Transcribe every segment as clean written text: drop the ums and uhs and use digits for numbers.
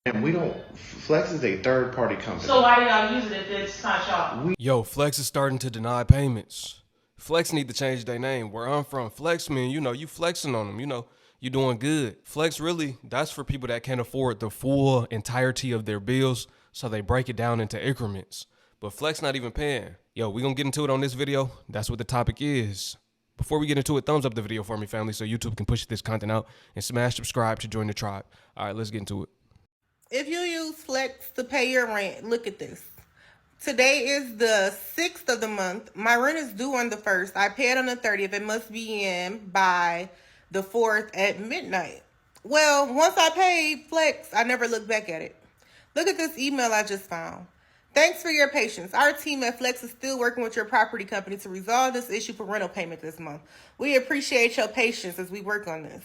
And we don't. Flex is a third-party company. So why do y'all use it if it's not y'all? Yo, Flex is starting to deny payments. Flex need to change their name. Where I'm from, Flex mean, you flexing on them, you doing good. Flex really, that's for people that can't afford the full entirety of their bills, so they break it down into increments. But Flex not even paying. Yo, we gonna get into it on this video. That's what the topic is. Before we get into it, thumbs up the video for me, family, so YouTube can push this content out, and smash subscribe to join the tribe. All right, let's get into it. If you use Flex to pay your rent, look at this. Today is the 6th of the month. My rent is due on the 1st. I pay it on the 30th. It must be in by the 4th at midnight. Well, once I paid Flex, I never looked back at it. Look at this email I just found. Thanks for your patience. Our team at Flex is still working with your property company to resolve this issue for rental payment this month. We appreciate your patience as we work on this.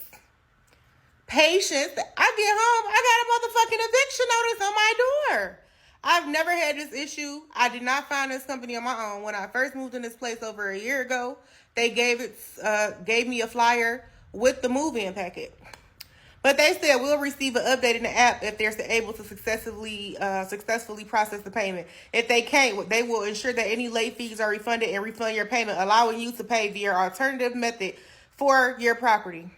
Patience. I get home, I got a motherfucking eviction notice on my door. I've never had this issue. I did not find this company on my own. When I first moved in this place over a year ago, they gave me a flyer with the move-in packet. But they said we'll receive an update in the app if they're able to successfully process the payment. If they can't, they will ensure that any late fees are refunded and refund your payment, allowing you to pay via alternative method for your property.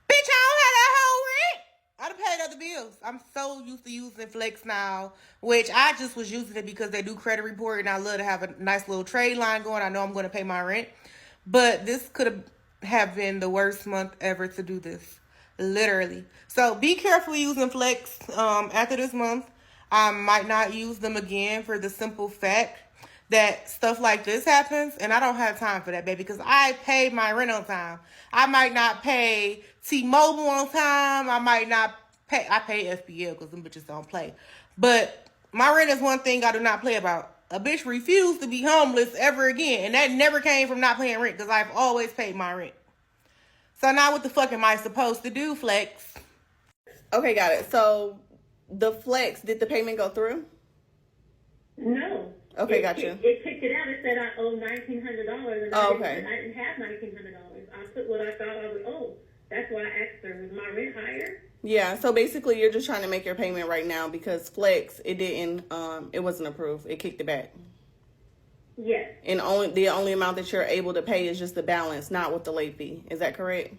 Bitch, I don't have that whole rent. I done paid other bills. I'm so used to using Flex now, which I just was using it because they do credit report, and I love to have a nice little trade line going. I know I'm going to pay my rent. But this could have been the worst month ever to do this. Literally. So be careful using Flex after this month. I might not use them again for the simple fact that stuff like this happens, and I don't have time for that, baby, because I paid my rent on time. I might not pay T-Mobile on time. I might not pay. I pay FBL because them bitches don't play. But my rent is one thing I do not play about. A bitch refused to be homeless ever again, and that never came from not paying rent because I've always paid my rent. So now what the fuck am I supposed to do, Flex? Okay, got it. So the Flex, did the payment go through? No. Okay, gotcha. It kicked it out. It said I owe $1,900, and I didn't have $1,900. I put what I thought I would owe. That's why I asked her, was my rent higher? Yeah, so basically you're just trying to make your payment right now because Flex, it wasn't approved. It kicked it back. Yes. And the only amount that you're able to pay is just the balance, not with the late fee. Is that correct?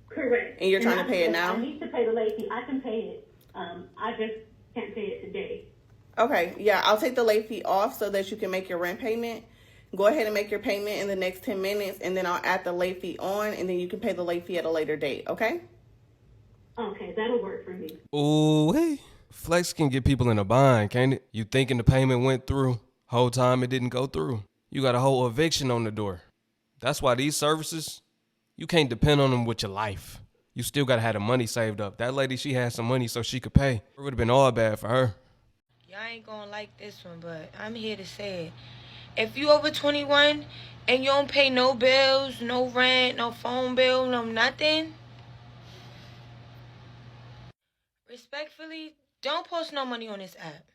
Correct. And you're trying to pay it now? I need to pay the late fee. I can pay it. I just can't pay it today. Okay, yeah, I'll take the late fee off so that you can make your rent payment. Go ahead and make your payment in the next 10 minutes, and then I'll add the late fee on, and then you can pay the late fee at a later date, okay? Okay, that'll work for me. Ooh, hey. Flex can get people in a bind, can't it? You thinking the payment went through, whole time it didn't go through. You got a whole eviction on the door. That's why these services, you can't depend on them with your life. You still gotta have the money saved up. That lady, she had some money so she could pay. It would have been all bad for her. Y'all ain't gonna like this one, but I'm here to say it. If you over 21 and you don't pay no bills, no rent, no phone bill, no nothing, respectfully, don't post no money on this app.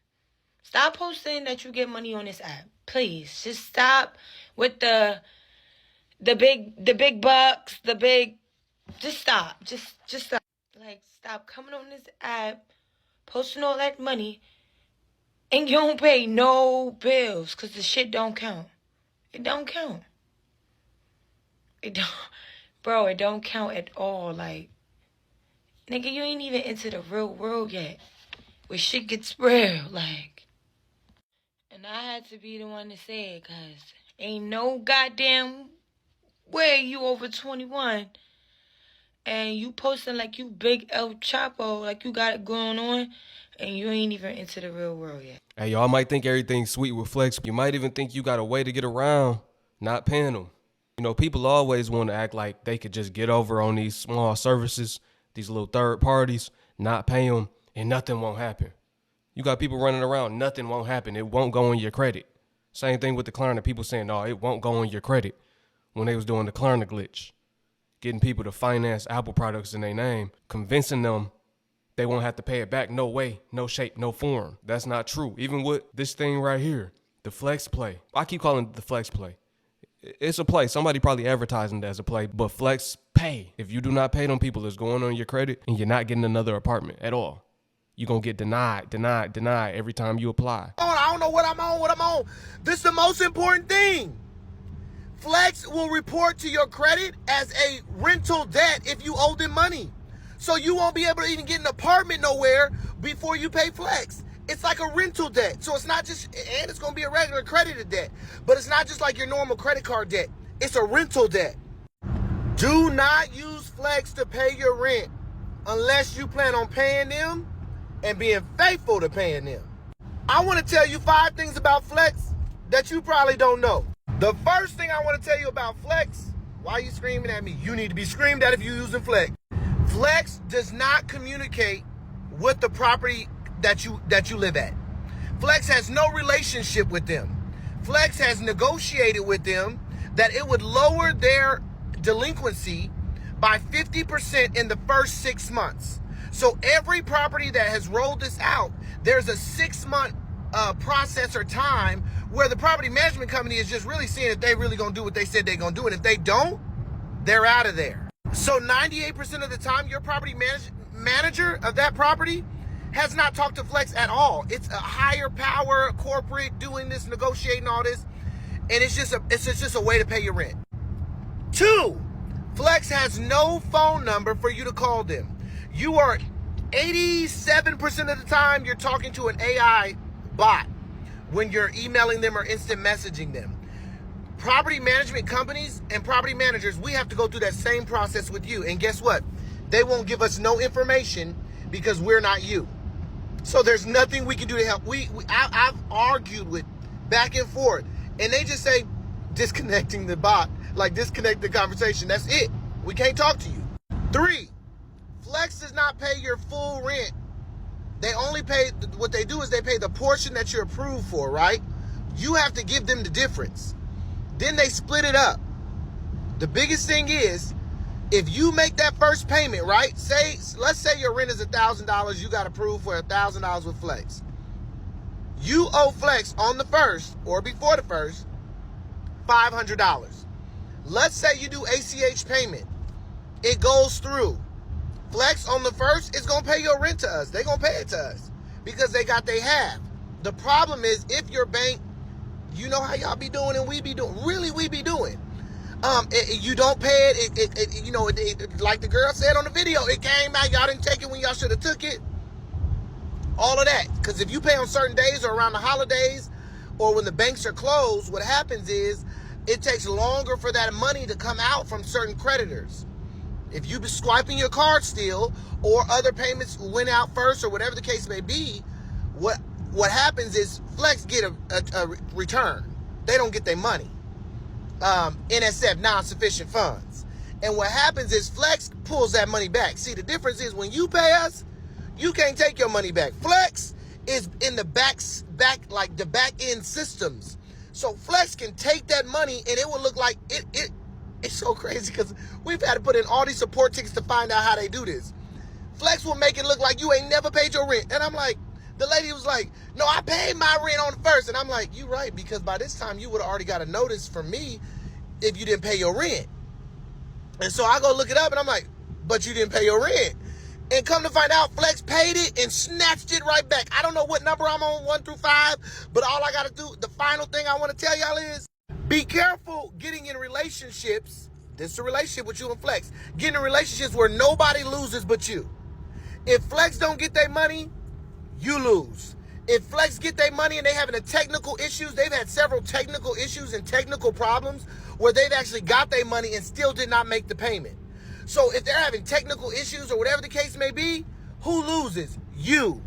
Stop posting that you get money on this app. Please, just stop with the big bucks, just stop. Just stop. Like, stop coming on this app, posting all that money, and you don't pay no bills because the shit don't count. It don't count. It don't, bro, it don't count at all. Like, nigga, you ain't even into the real world yet, where shit gets real, like. And I had to be the one to say it, because ain't no goddamn way you over 21 and you posting like you big El Chapo, like you got it going on, and you ain't even into the real world yet. Hey, y'all might think everything's sweet with Flex. You might even think you got a way to get around not paying them. You know, people always want to act like they could just get over on these small services, these little third parties, not pay them, and nothing won't happen. You got people running around, nothing won't happen. It won't go on your credit. Same thing with the Klarna. People saying, no, it won't go on your credit when they was doing the Klarna glitch. Getting people to finance Apple products in their name, convincing them they won't have to pay it back. No way, no shape, no form. That's not true. Even with this thing right here, the Flex Play. I keep calling it the Flex Play. It's a play. Somebody probably advertising it as a play, but Flex Pay. If you do not pay them people, it's going on your credit and you're not getting another apartment at all. you're going to get denied every time you apply. I don't know what I'm on. This is the most important thing. Flex will report to your credit as a rental debt if you owe them money. So you won't be able to even get an apartment nowhere before you pay Flex. It's like a rental debt. So it's not just, and it's going to be a regular credited debt, but it's not just like your normal credit card debt. It's a rental debt. Do not use Flex to pay your rent unless you plan on paying them and being faithful to paying them. I want to tell you 5 things about Flex that you probably don't know. The first thing I want to tell you about Flex, why are you screaming at me? You need to be screamed at if you're using Flex. Flex does not communicate with the property that you live at. Flex has no relationship with them. Flex has negotiated with them that it would lower their delinquency by 50% in the first 6 months. So every property that has rolled this out, there's a 6-month process or time where the property management company is just really seeing if they really gonna do what they said they're gonna do. And if they don't, they're out of there. So 98% of the time, your property manager of that property has not talked to Flex at all. It's a higher power corporate doing this, negotiating all this, and it's just a way to pay your rent. 2, Flex has no phone number for you to call them. You are 87% of the time you're talking to an AI bot when you're emailing them or instant messaging them. Property management companies and property managers, we have to go through that same process with you. And guess what? They won't give us no information because we're not you. So there's nothing we can do to help. I've argued with back and forth, and they just say disconnecting the bot, like disconnect the conversation. That's it. We can't talk to you. 3, Flex does not pay your full rent. They only pay, what they do is they pay the portion that you're approved for, right? You have to give them the difference. Then they split it up. The biggest thing is, if you make that first payment, right? Let's say your rent is $1,000, you got approved for $1,000 with Flex. You owe Flex on the first or before the first $500. Let's say you do ACH payment. It goes through. Flex on the first is going to pay your rent to us. They're going to pay it to us because they got they half. The problem is if your bank, you know how y'all be doing and we be doing, really we be doing. You don't pay it, like the girl said on the video, it came out, y'all didn't take it when y'all should have took it. All of that. Because if you pay on certain days or around the holidays or when the banks are closed, what happens is it takes longer for that money to come out from certain creditors. If you've been swiping your card still or other payments went out first or whatever the case may be, what happens is Flex get a return. They don't get their money. NSF, non-sufficient funds. And what happens is Flex pulls that money back. See, the difference is when you pay us, you can't take your money back. Flex is in the back end systems. So Flex can take that money and it will look like it's so crazy because we've had to put in all these support tickets to find out how they do this. Flex will make it look like you ain't never paid your rent. And I'm like, the lady was like, no, I paid my rent on the first. And I'm like, you right, because by this time you would have already got a notice from me if you didn't pay your rent. And so I go look it up and I'm like, but you didn't pay your rent. And come to find out, Flex paid it and snatched it right back. I don't know what number I'm on, 1 through 5, but all I got to do, the final thing I want to tell y'all is, be careful getting in relationships. This is a relationship with you and Flex. Getting in relationships where nobody loses but you. If Flex don't get their money, you lose. If Flex get their money and they having a technical issues, they've had several technical issues and technical problems where they've actually got their money and still did not make the payment. So if they're having technical issues or whatever the case may be, who loses? You.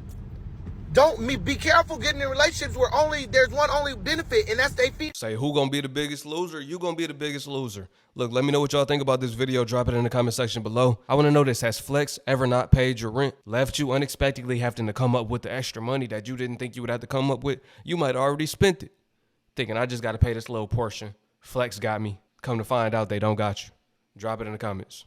Be careful getting in relationships where there's one only benefit, and that's they feel. Say who gonna be the biggest loser? You gonna be the biggest loser. Look, let me know what y'all think about this video. Drop it in the comment section below. I want to know this. Has Flex ever not paid your rent? Left you unexpectedly having to come up with the extra money that you didn't think you would have to come up with? You might have already spent it. Thinking I just got to pay this little portion. Flex got me. Come to find out they don't got you. Drop it in the comments.